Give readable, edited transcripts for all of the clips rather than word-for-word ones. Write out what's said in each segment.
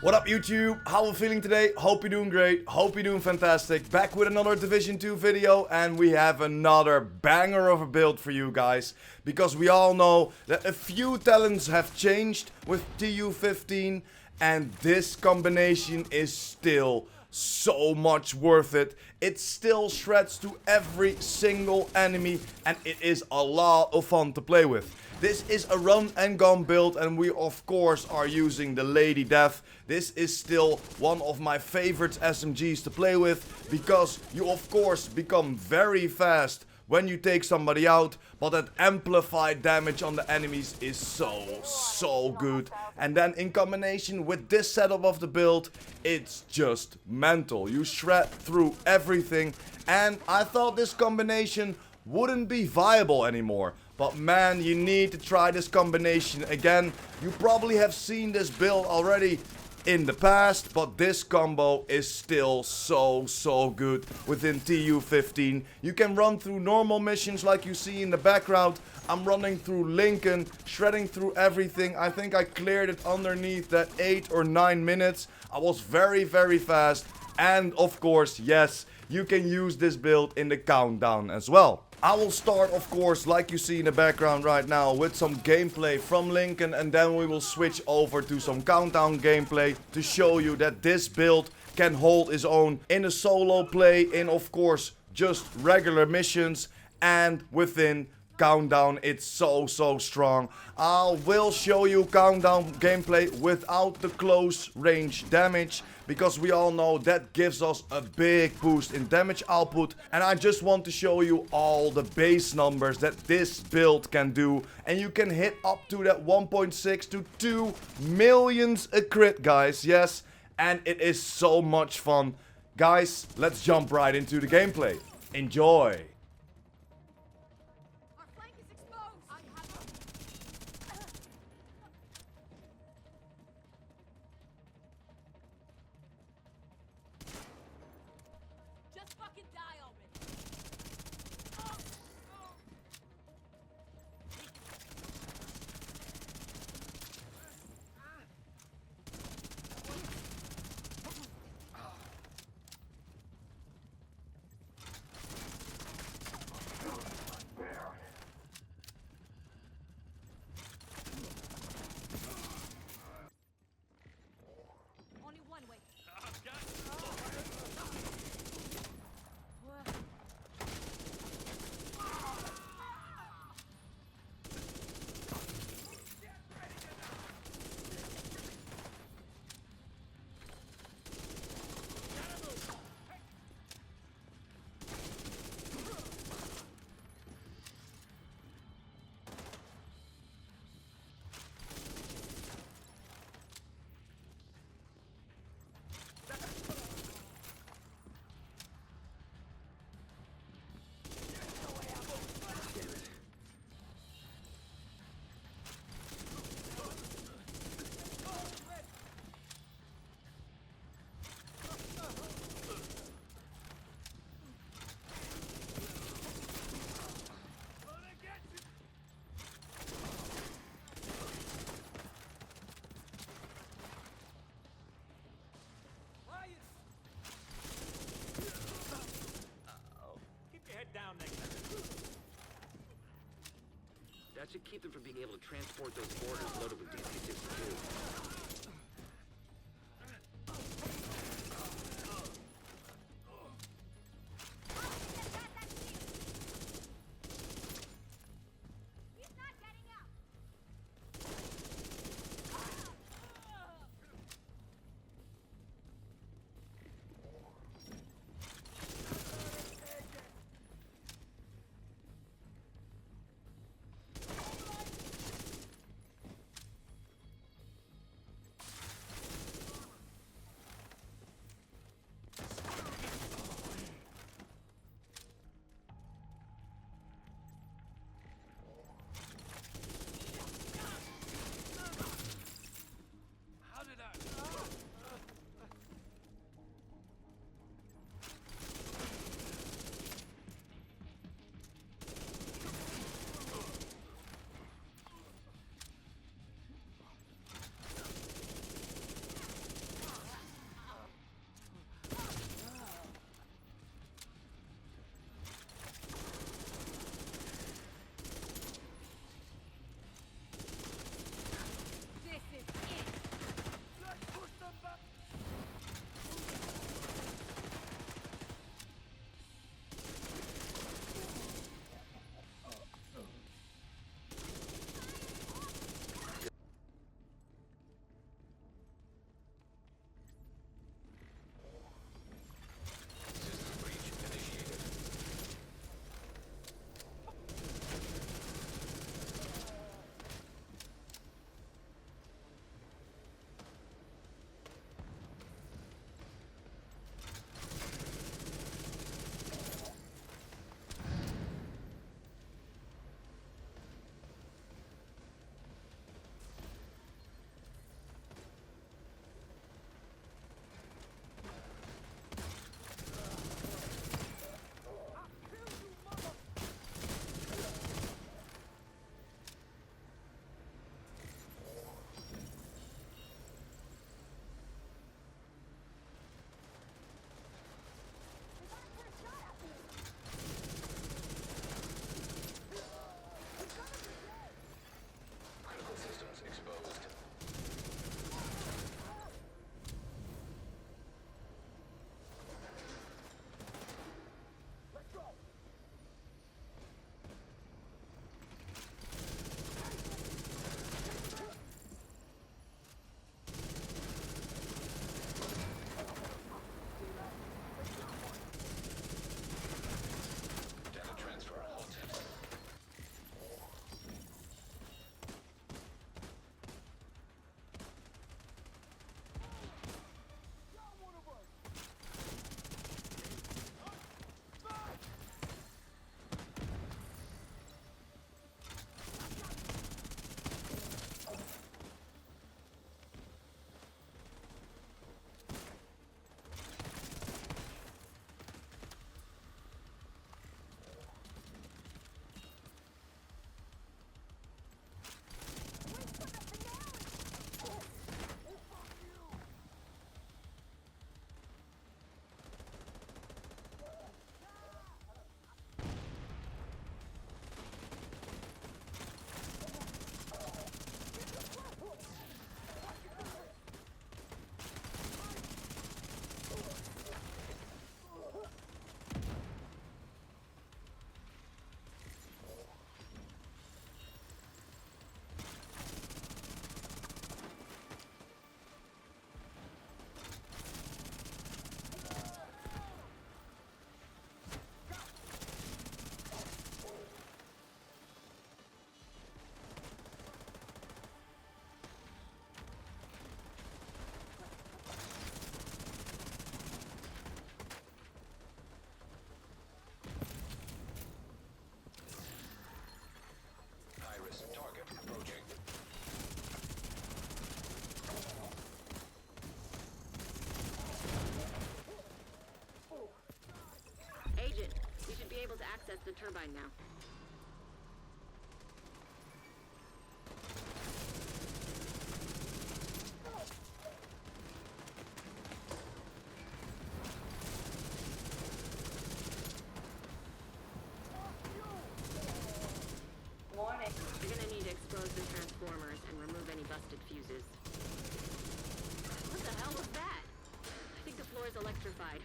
What up YouTube? How are we feeling today? Hope you're doing great, hope you're doing fantastic. Back with another Division 2 video, and we have another banger of a build for you guys. Because we all know that a few talents have changed with TU15, and this combination is still so much worth it. It still shreds to every single enemy, and it is a lot of fun to play with. This is a run and gun build, and we of course are using the Lady Death. This is still one of my favorite SMGs to play with, because you of course become very fast when you take somebody out, but that amplified damage on the enemies is so good. And then in combination with this setup of the build, it's just mental. You shred through everything, and I thought this combination wouldn't be viable anymore. But man, you need to try this combination again. You probably have seen this build already in the past, but this combo is still so good within TU15. You can run through normal missions like you see in the background. I'm running through Lincoln, shredding through everything. I think I cleared it underneath that 8 or 9 minutes. I was very fast. And of course, yes, you can use this build in the countdown as well. I will start, of course, like you see in the background right now, with some gameplay from Lincoln, and then we will switch over to some countdown gameplay to show you that this build can hold its own in a solo play, in of course just regular missions, and within countdown. It's so strong. I will show you countdown gameplay without the close range damage, because we all know that gives us a big boost in damage output. And I just want to show you all the base numbers that this build can do, and you can hit up to that 1.6 to 2 millions a crit, guys. Yes, and it is so much fun. Guys, let's jump right into the gameplay. Enjoy. That should keep them from being able to transport those orders loaded with DC-62. access the turbine now. Warning. You're gonna need to expose the transformers and remove any busted fuses. What the hell was that? I think the floor is electrified.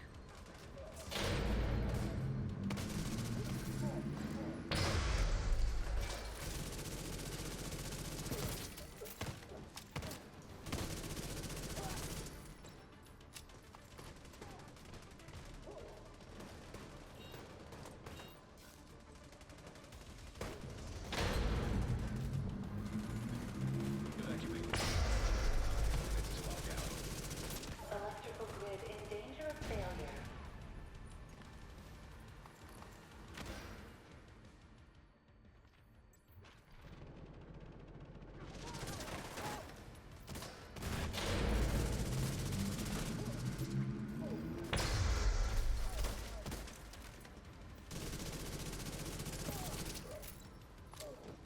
Electrical grid in danger of failure.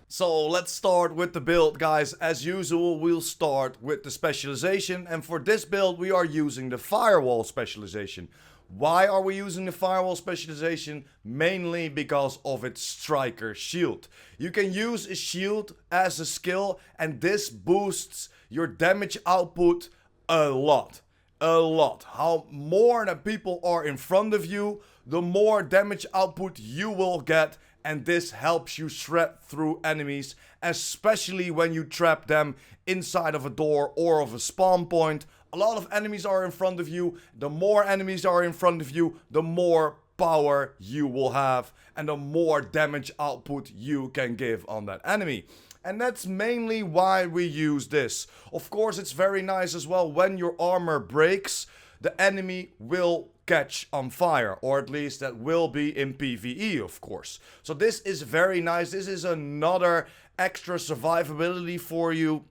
So let's start with the build, guys. As usual, we'll start with the specialization, and for this build we are using the firewall specialization. Why are we using the firewall specialization? Mainly because of its striker shield. You can use a shield as a skill, and this boosts your damage output a lot. How more that people are in front of you, the more damage output you will get, and this helps you shred through enemies, especially when you trap them inside of a door or of a spawn point. A lot of enemies are in front of you. The more enemies are in front of you, the more power you will have and the more damage output you can give on that enemy. And that's mainly why we use this. Of course, it's very nice as well when your armor breaks, the enemy will catch on fire, or at least that will be in PvE, of course. So this is very nice. This is another extra survivability for you,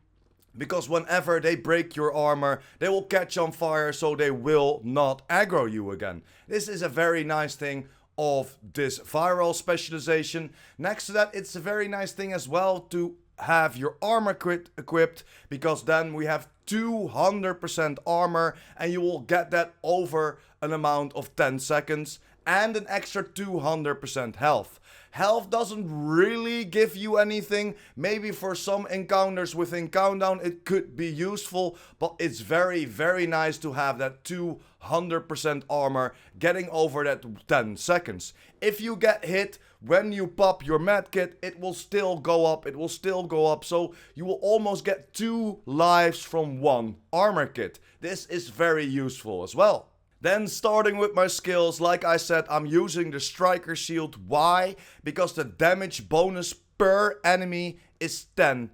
because whenever they break your armor, they will catch on fire, so they will not aggro you again. This is a very nice thing of this viral specialization. Next to that, it's a very nice thing as well to have your armor equipped, because then we have 200% armor, and you will get that over an amount of 10 seconds, and an extra 200% health. Health doesn't really give you anything. Maybe for some encounters within Countdown it could be useful, but it's very, very nice to have that 200% armor getting over that 10 seconds. If you get hit when you pop your medkit, it will still go up, so you will almost get 2 lives from 1 armor kit. This is very useful as well. Then starting with my skills, like I said, I'm using the striker shield. Why? Because the damage bonus per enemy is 10%.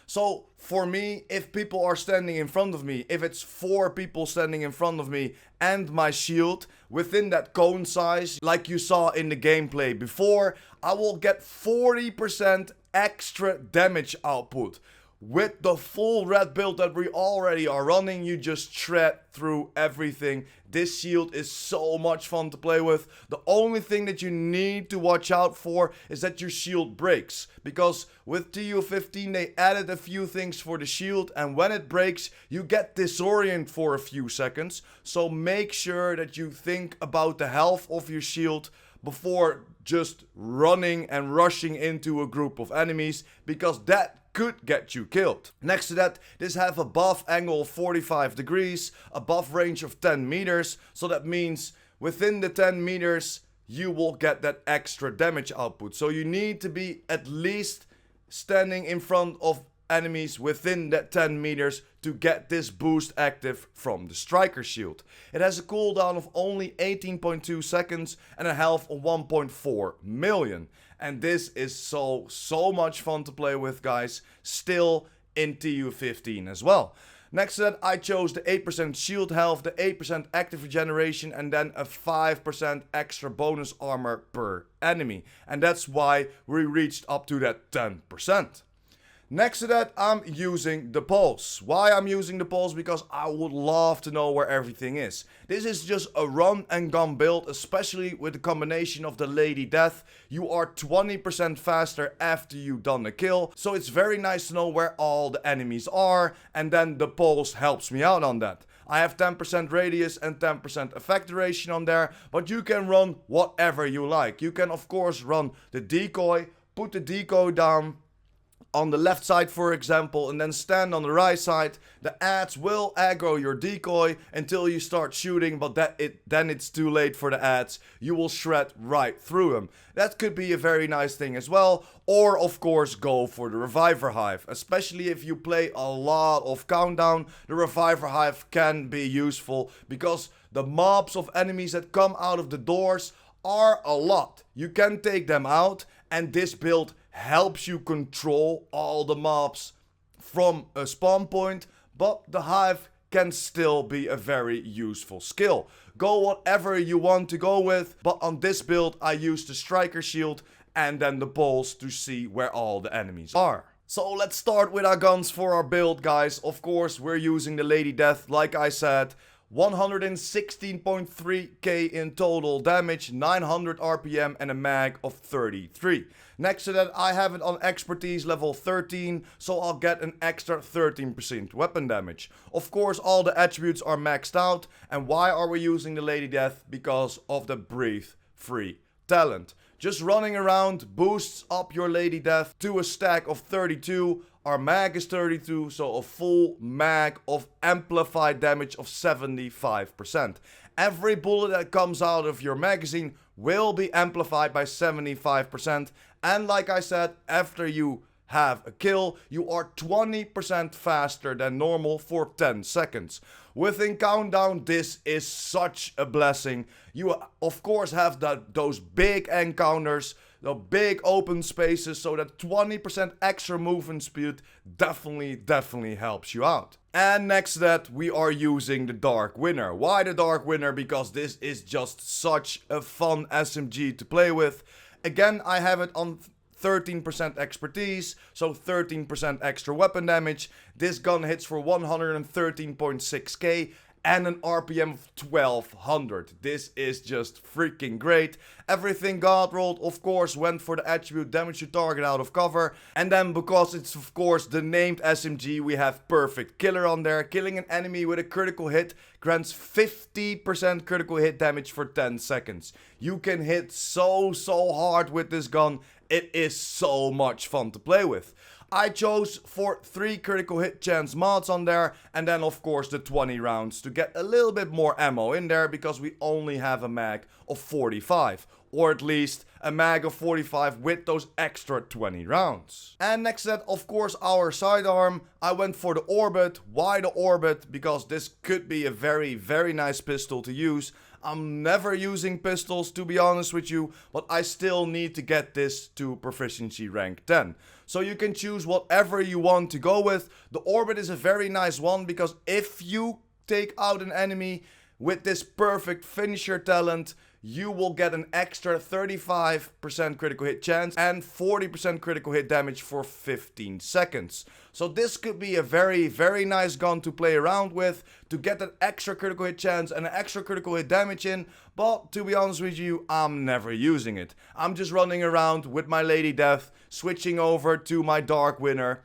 So for me, if people are standing in front of me, if it's 4 people standing in front of me and my shield within that cone size, like you saw in the gameplay before, I will get 40% extra damage output. With the full red build that we already are running, you just shred through everything. This shield is so much fun to play with. The only thing that you need to watch out for is that your shield breaks. Because with TU15 they added a few things for the shield, and when it breaks you get disoriented for a few seconds. So make sure that you think about the health of your shield before just running and rushing into a group of enemies, because that could get you killed. Next to that, this have a buff angle of 45 degrees, a buff range of 10 meters, so that means within the 10 meters you will get that extra damage output. So you need to be at least standing in front of enemies within that 10 meters to get this boost active from the striker shield. It has a cooldown of only 18.2 seconds and a health of 1.4 million. And this is so much fun to play with, guys, still in TU15 as well. Next to that, I chose the 8% shield health, the 8% active regeneration, and then a 5% extra bonus armor per enemy. And that's why we reached up to that 10%. Next to that, I'm using the pulse. Why I'm using the pulse? Because I would love to know where everything is. This is just a run and gun build, especially with the combination of the Lady Death. You are 20% faster after you've done a kill. So it's very nice to know where all the enemies are. And then the pulse helps me out on that. I have 10% radius and 10% effect duration on there. But you can run whatever you like. You can of course run the decoy, put the decoy down on the left side, for example, and then stand on the right side. The ads will aggro your decoy until you start shooting, but then it's too late for the ads. You will shred right through them. That could be a very nice thing as well. Or of course go for the Reviver Hive. Especially if you play a lot of Countdown, the Reviver Hive can be useful because the mobs of enemies that come out of the doors are a lot. You can take them out, and this build helps you control all the mobs from a spawn point, but the hive can still be a very useful skill. Go whatever you want to go with, but on this build I use the striker shield and then the pulse to see where all the enemies are. So let's start with our guns for our build, guys. Of course we're using the Lady Death, like I said. 116.3k in total damage, 900 RPM and a mag of 33. Next to that I have it on expertise level 13, so I'll get an extra 13% weapon damage. Of course all the attributes are maxed out. And why are we using the Lady Death? Because of the breathe free talent. Just running around boosts up your Lady Death to a stack of 32. Our mag is 32, so a full mag of amplified damage of 75%. Every bullet that comes out of your magazine will be amplified by 75%. And like I said, after you have a kill, you are 20% faster than normal for 10 seconds. Within Countdown, this is such a blessing. You of course have those big encounters, the big open spaces, so that 20% extra movement speed definitely helps you out. And next to that, we are using the Dark Winner. Why the Dark Winner? Because this is just such a fun SMG to play with. Again, I have it on 13% expertise, so 13% extra weapon damage. This gun hits for 113.6k and an RPM of 1200. This is just freaking great. Everything God rolled, of course, went for the attribute damage to target out of cover. And then because it's of course the named SMG, we have Perfect Killer on there. Killing an enemy with a critical hit grants 50% critical hit damage for 10 seconds. You can hit so hard with this gun. It is so much fun to play with. I chose for 3 critical hit chance mods on there, and then of course the 20 rounds to get a little bit more ammo in there, because we only have a mag of 45, or at least a mag of 45 with those extra 20 rounds. And next to that, of course, our sidearm. I went for the Orbit. Why the Orbit? Because this could be a very nice pistol to use. I'm never using pistols, to be honest with you, but I still need to get this to proficiency rank 10. So you can choose whatever you want to go with. The Orbit is a very nice one, because if you take out an enemy with this perfect finisher talent, you will get an extra 35% critical hit chance and 40% critical hit damage for 15 seconds. So this could be a very nice gun to play around with, to get that extra critical hit chance and an extra critical hit damage in. But to be honest with you, I'm never using it. I'm just running around with my Lady Death, switching over to my Dark Winner,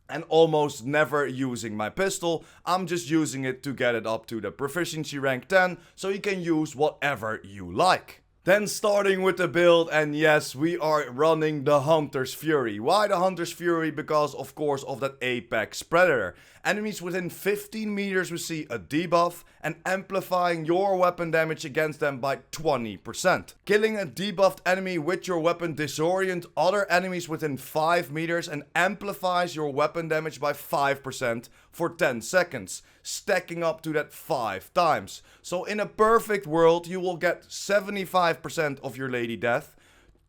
and almost never using my pistol. I'm just using it to get it up to the proficiency rank 10, so you can use whatever you like. Then starting with the build, and yes, we are running the Hunter's Fury. Why the Hunter's Fury? Because of course of that Apex Predator. Enemies within 15 meters receive a debuff and amplifying your weapon damage against them by 20%. Killing a debuffed enemy with your weapon disorient other enemies within 5 meters and amplifies your weapon damage by 5% for 10 seconds, stacking up to that 5 times. So in a perfect world, you will get 75% of your Lady Death,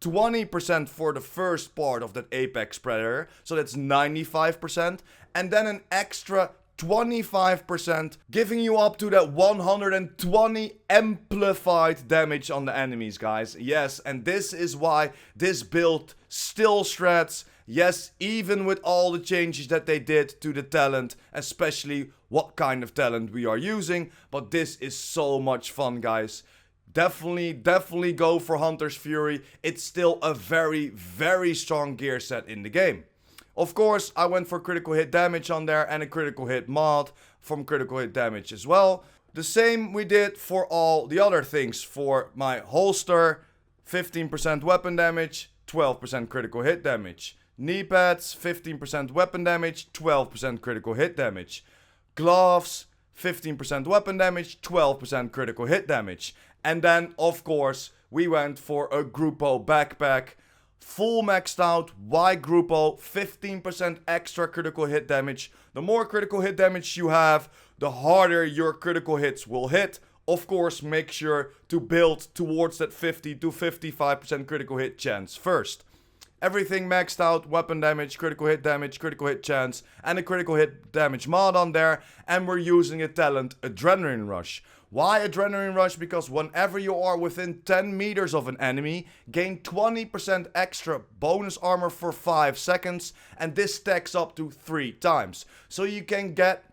20% for the first part of that Apex Predator, so that's 95%, and then an extra 25%, giving you up to that 120 amplified damage on the enemies, guys. Yes, and this is why this build still shreds. Yes, even with all the changes that they did to the talent, especially what kind of talent we are using. But this is so much fun, guys. Definitely go for Hunter's Fury. It's still a very strong gear set in the game. Of course, I went for critical hit damage on there and a critical hit mod from critical hit damage as well. The same we did for all the other things. For my holster, 15% weapon damage, 12% critical hit damage. Knee pads, 15% weapon damage, 12% critical hit damage. Gloves, 15% weapon damage, 12% critical hit damage. And then, of course, we went for a Gruppo backpack. Full maxed out, why Gruppo, 15% extra critical hit damage. The more critical hit damage you have, the harder your critical hits will hit. Of course, make sure to build towards that 50 to 55% critical hit chance first. Everything maxed out, weapon damage, critical hit chance, and a critical hit damage mod on there. And we're using a talent, Adrenaline Rush. Why Adrenaline Rush? Because whenever you are within 10 meters of an enemy, gain 20% extra bonus armor for 5 seconds. And this stacks up to 3 times. So you can get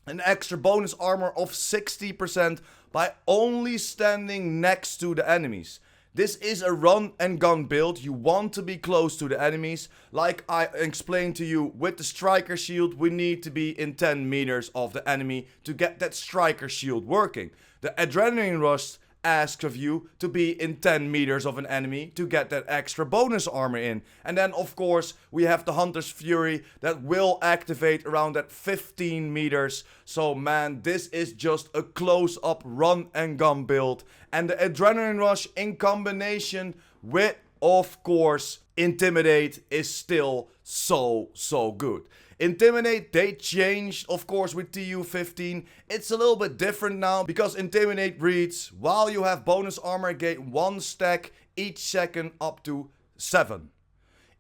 an extra bonus armor of 60% by only standing next to the enemies. This is a run and gun build. You want to be close to the enemies. Like I explained to you, with the striker shield, we need to be in 10 meters of the enemy to get that striker shield working. The Adrenaline Rush asks of you to be in 10 meters of an enemy to get that extra bonus armor in. And then of course we have the Hunter's Fury that will activate around that 15 meters. So man, this is just a close up run and gun build. And the Adrenaline Rush in combination with, of course, Intimidate is still so good. Intimidate, they changed, of course, with TU15. It's a little bit different now because Intimidate reads, while you have bonus armor, gain 1 stack each second up to 7.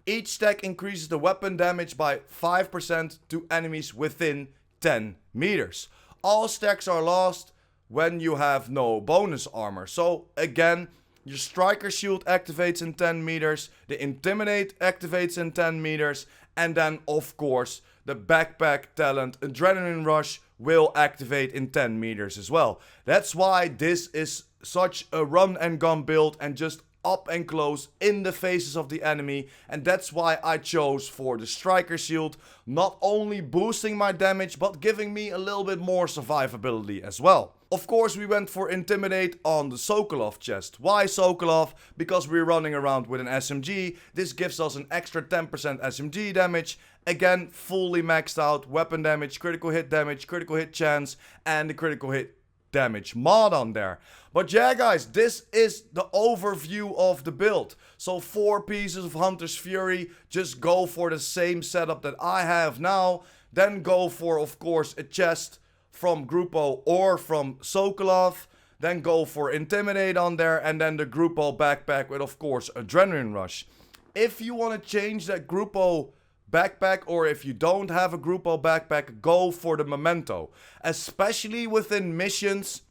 Each stack increases the weapon damage by 5% to enemies within 10 meters. All stacks are lost when you have no bonus armor. So again, your striker shield activates in 10 meters, the Intimidate activates in 10 meters, and then of course the backpack talent Adrenaline Rush will activate in 10 meters as well. That's why this is such a run and gun build and just up and close in the faces of the enemy. And that's why I chose for the striker shield, not only boosting my damage but giving me a little bit more survivability as well. Of course we went for Intimidate on the Sokolov chest. Why Sokolov? Because we're running around with an SMG. This gives us an extra 10% SMG damage. Again, fully maxed out weapon damage, critical hit chance, and the critical hit damage mod on there. But yeah guys, this is the overview of the build. So 4 pieces of Hunter's Fury, just go for the same setup that I have now. Then go for, of course, a chest from Gruppo or from Sokolov. Then go for Intimidate on there, and then the Gruppo backpack with, of course, Adrenaline Rush. If you want to change that Gruppo backpack, or if you don't have a Gruppo backpack, go for the Memento. Especially within missions,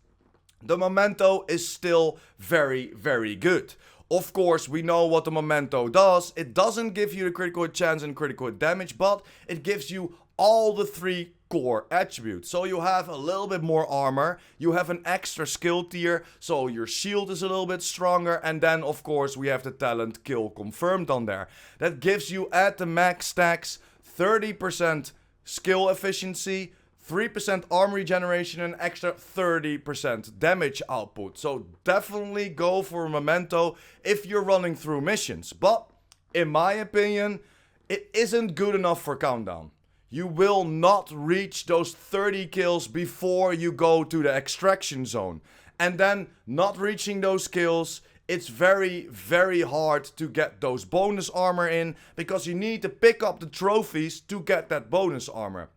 the Memento is still very good. Of course, we know what the Memento does. It doesn't give you the critical hit chance and critical hit damage, but it gives you all the 3 core attributes. So you have a little bit more armor, you have an extra skill tier, so your shield is a little bit stronger, and then of course we have the talent Kill Confirmed on there. That gives you at the max stacks 30% skill efficiency, 3% armor regeneration, and extra 30% damage output. So definitely go for a Memento if you're running through missions. But in my opinion, it isn't good enough for Countdown. You will not reach those 30 kills before you go to the extraction zone. And then not reaching those kills, it's very hard to get those bonus armor in, because you need to pick up the trophies to get that bonus armor.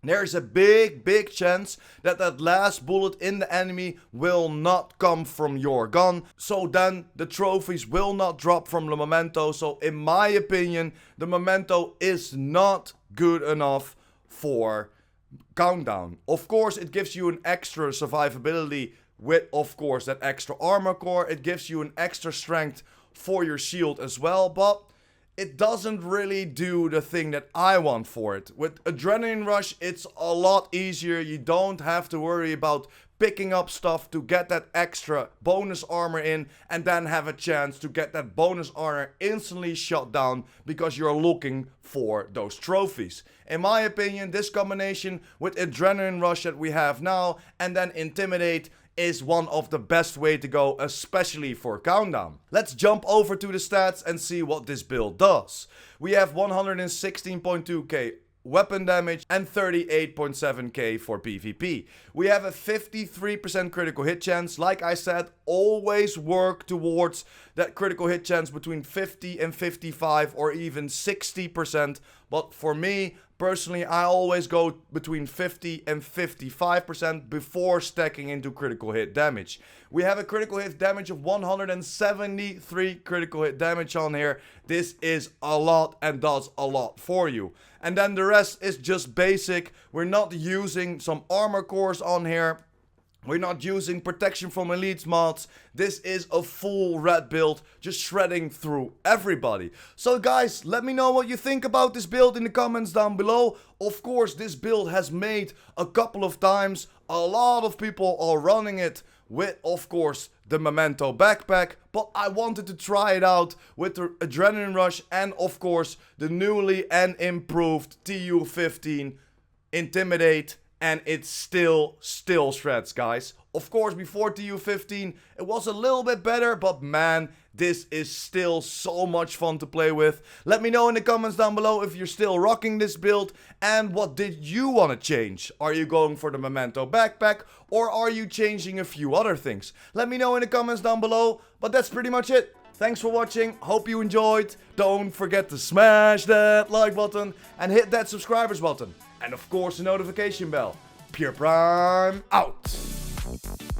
There's a big chance that that last bullet in the enemy will not come from your gun. So then the trophies will not drop from the Memento. So in my opinion, the Memento is not good enough for Countdown. Of course, it gives you an extra survivability with, of course, that extra armor core. It gives you an extra strength for your shield as well. But it doesn't really do the thing that I want for it. With Adrenaline Rush, it's a lot easier. You don't have to worry about picking up stuff to get that extra bonus armor in and then have a chance to get that bonus armor instantly shot down because you're looking for those trophies. In my opinion, this combination with Adrenaline Rush that we have now and then Intimidate is one of the best way to go, especially for Countdown. Let's jump over to the stats and see what this build does. We have 116.2k weapon damage and 38.7k for PvP. We have a 53% critical hit chance. Like I said, always work towards that critical hit chance between 50 and 55 or even 60%. But for me, personally, I always go between 50 and 55% before stacking into critical hit damage. We have a critical hit damage of 173 critical hit damage on here. This is a lot and does a lot for you. And then the rest is just basic. We're not using some armor cores on here. We're not using protection from elites mods. This is a full red build, just shredding through everybody. So guys, let me know what you think about this build in the comments down below. Of course, this build has made a couple of times. A lot of people are running it with, of course, the Memento backpack. But I wanted to try it out with the Adrenaline Rush and, of course, the newly and improved TU-15 Intimidate. And it still shreds, guys. Of course, before TU-15, it was a little bit better, but man, this is still so much fun to play with. Let me know in the comments down below if you're still rocking this build, and what did you want to change? Are you going for the Memento backpack, or are you changing a few other things? Let me know in the comments down below, but that's pretty much it. Thanks for watching, hope you enjoyed. Don't forget to smash that like button and hit that subscribers button. And of course the notification bell. PurePrime out!